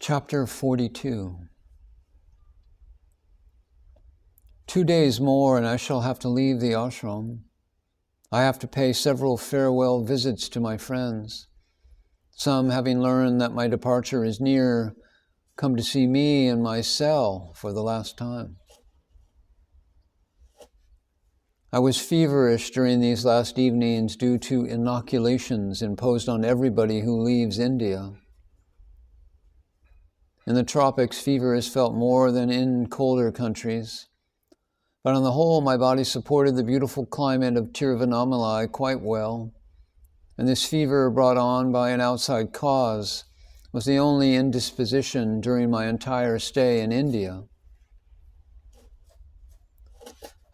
Chapter 42. 2 days more and I shall have to leave the ashram. I have to pay several farewell visits to my friends. Some, having learned that my departure is near, come to see me in my cell for the last time. I was feverish during these last evenings due to inoculations imposed on everybody who leaves India. In the tropics, fever is felt more than in colder countries. But on the whole, my body supported the beautiful climate of Tiruvannamalai quite well, and this fever brought on by an outside cause was the only indisposition during my entire stay in India.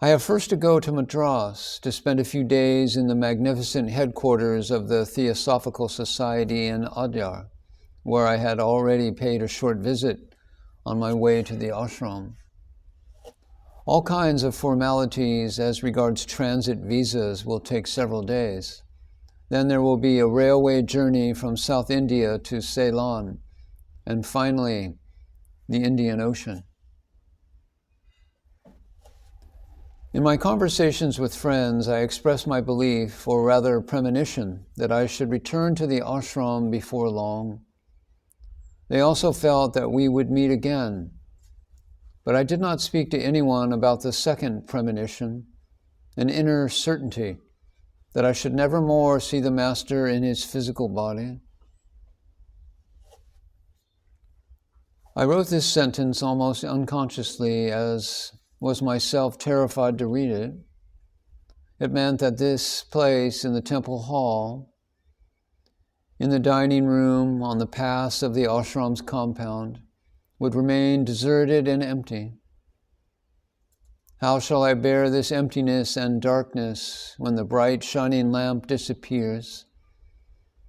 I have first to go to Madras to spend a few days in the magnificent headquarters of the Theosophical Society in Adyar, where I had already paid a short visit on my way to the ashram. All kinds of formalities as regards transit visas will take several days. Then there will be a railway journey from South India to Ceylon, and finally, the Indian Ocean. In my conversations with friends, I expressed my belief, or rather premonition, that I should return to the ashram before long. They also felt that we would meet again, but I did not speak to anyone about the second premonition, an inner certainty that I should never more see the Master in his physical body. I wrote this sentence almost unconsciously, as was myself terrified to read it. It meant that this place in the temple hall, in the dining room, on the paths of the ashram's compound, would remain deserted and empty. How shall I bear this emptiness and darkness when the bright shining lamp disappears,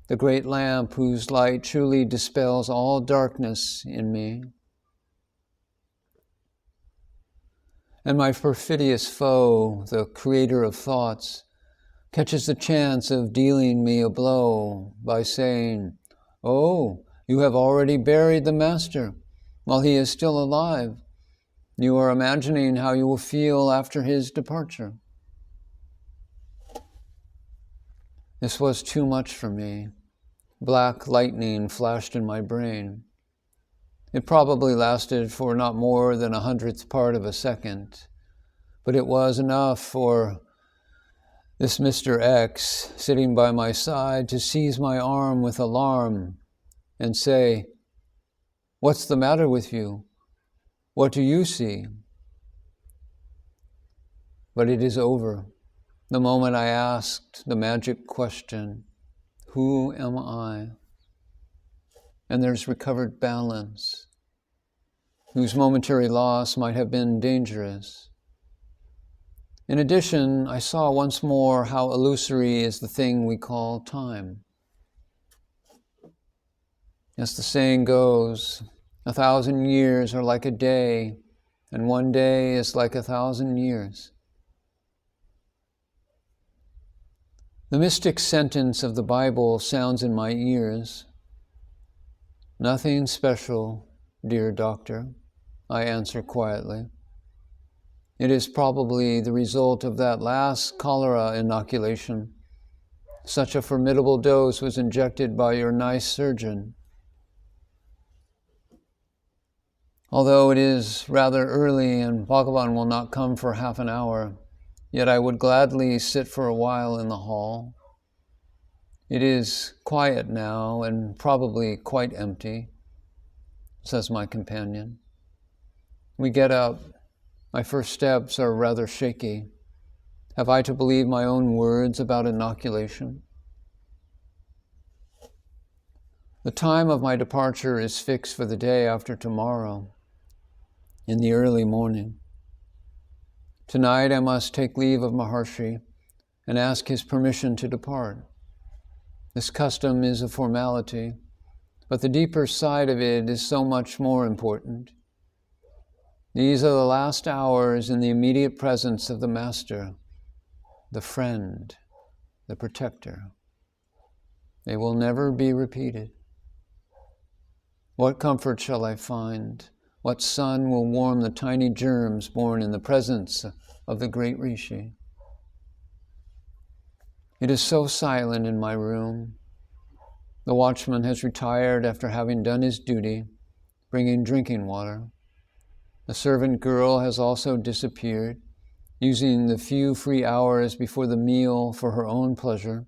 the great lamp whose light truly dispels all darkness in me? And my perfidious foe, the creator of thoughts, catches the chance of dealing me a blow by saying, "Oh, you have already buried the Master while he is still alive. You are imagining how you will feel after his departure." This was too much for me. Black lightning flashed in my brain. It probably lasted for not more than 100th part of a second, but it was enough for this Mr. X sitting by my side to seize my arm with alarm and say, "What's the matter with you? What do you see?" But it is over. The moment I asked the magic question, "Who am I?" And there's recovered balance, whose momentary loss might have been dangerous. In addition, I saw once more how illusory is the thing we call time. As the saying goes, 1,000 years are like a day, and one day is like 1,000 years. The mystic sentence of the Bible sounds in my ears. "Nothing special, dear doctor," I answer quietly. It is probably the result of that last cholera inoculation. Such a formidable dose was injected by your nice surgeon. Although it is rather early and Bhagavan will not come for half an hour, yet I would gladly sit for a while in the hall. "It is quiet now and probably quite empty," says my companion. We get up. My first steps are rather shaky. Have I to believe my own words about inoculation? The time of my departure is fixed for the day after tomorrow, in the early morning. Tonight I must take leave of Maharshi and ask his permission to depart. This custom is a formality, but the deeper side of it is so much more important. These are the last hours in the immediate presence of the Master, the friend, the protector. They will never be repeated. What comfort shall I find? What sun will warm the tiny germs born in the presence of the great Rishi? It is so silent in my room. The watchman has retired after having done his duty, bringing drinking water. The servant girl has also disappeared, using the few free hours before the meal for her own pleasure.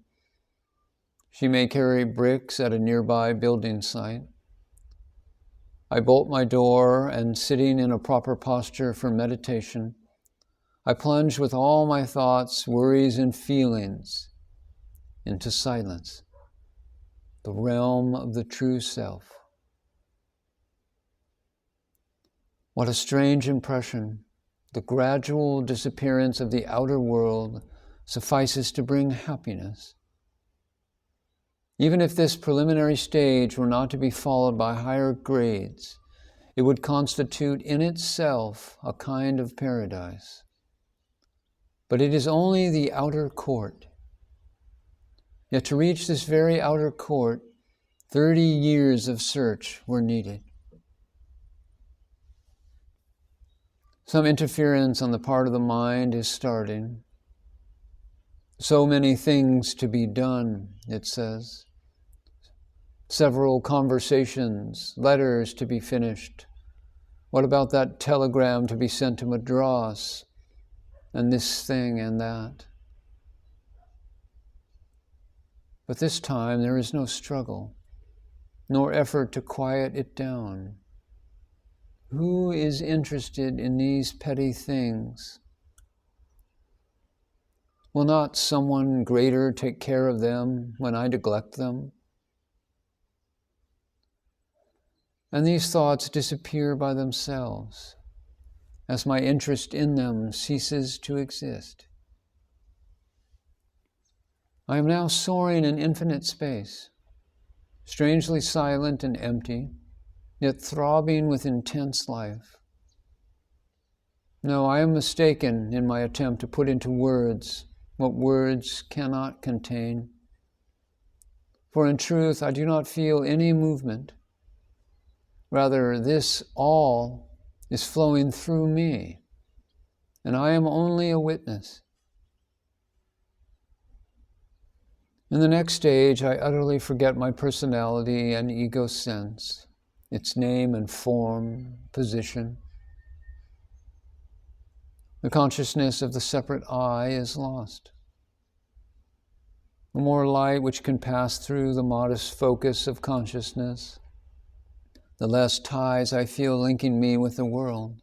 She may carry bricks at a nearby building site. I bolt my door and, sitting in a proper posture for meditation, I plunge with all my thoughts, worries, and feelings into silence, the realm of the true self. What a strange impression. The gradual disappearance of the outer world suffices to bring happiness. Even if this preliminary stage were not to be followed by higher grades, it would constitute in itself a kind of paradise. But it is only the outer court. Yet to reach this very outer court, 30 years of search were needed. Some interference on the part of the mind is starting. So many things to be done, it says. Several conversations, letters to be finished. What about that telegram to be sent to Madras? And this thing and that. But this time there is no struggle, nor effort to quiet it down. Who is interested in these petty things? Will not someone greater take care of them when I neglect them? And these thoughts disappear by themselves as my interest in them ceases to exist. I am now soaring in infinite space, strangely silent and empty, yet throbbing with intense life. No, I am mistaken in my attempt to put into words what words cannot contain. For in truth, I do not feel any movement. Rather, this all is flowing through me, and I am only a witness. In the next stage, I utterly forget my personality and ego sense, its name and form, position. The consciousness of the separate I is lost. The more light which can pass through the modest focus of consciousness, the less ties I feel linking me with the world.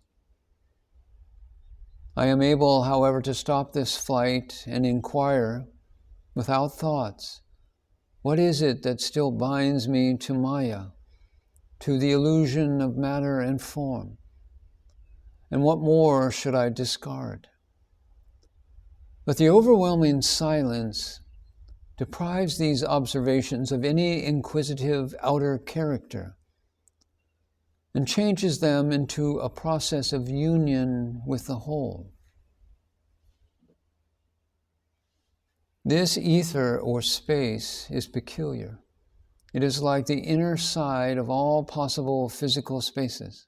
I am able, however, to stop this flight and inquire, without thoughts, what is it that still binds me to Maya, to the illusion of matter and form? And what more should I discard? But the overwhelming silence deprives these observations of any inquisitive outer character and changes them into a process of union with the whole. This ether or space is peculiar. It is like the inner side of all possible physical spaces.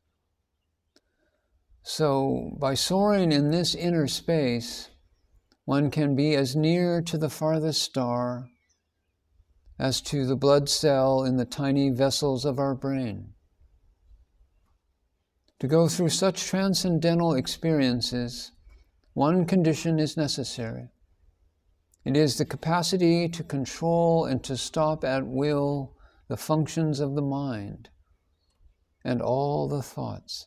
So, by soaring in this inner space, one can be as near to the farthest star as to the blood cell in the tiny vessels of our brain. To go through such transcendental experiences, one condition is necessary. It is the capacity to control and to stop at will the functions of the mind and all the thoughts.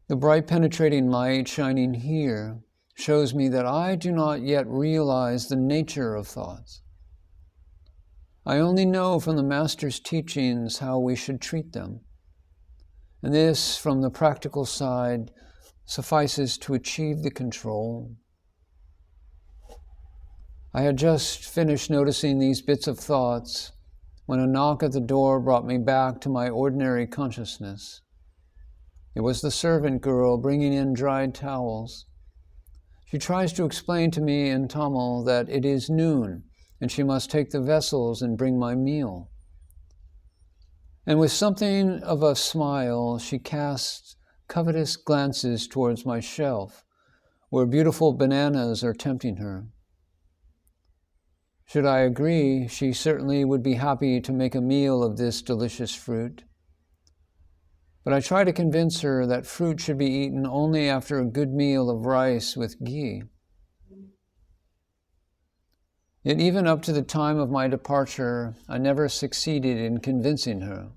The bright penetrating light shining here shows me that I do not yet realize the nature of thoughts. I only know from the Master's teachings how we should treat them. And this, from the practical side, suffices to achieve the control. I had just finished noticing these bits of thoughts when a knock at the door brought me back to my ordinary consciousness. It was the servant girl bringing in dried towels. She tries to explain to me in Tamil that it is noon, and she must take the vessels and bring my meal. And with something of a smile, she casts covetous glances towards my shelf, where beautiful bananas are tempting her. Should I agree, she certainly would be happy to make a meal of this delicious fruit. But I try to convince her that fruit should be eaten only after a good meal of rice with ghee. Yet even up to the time of my departure, I never succeeded in convincing her.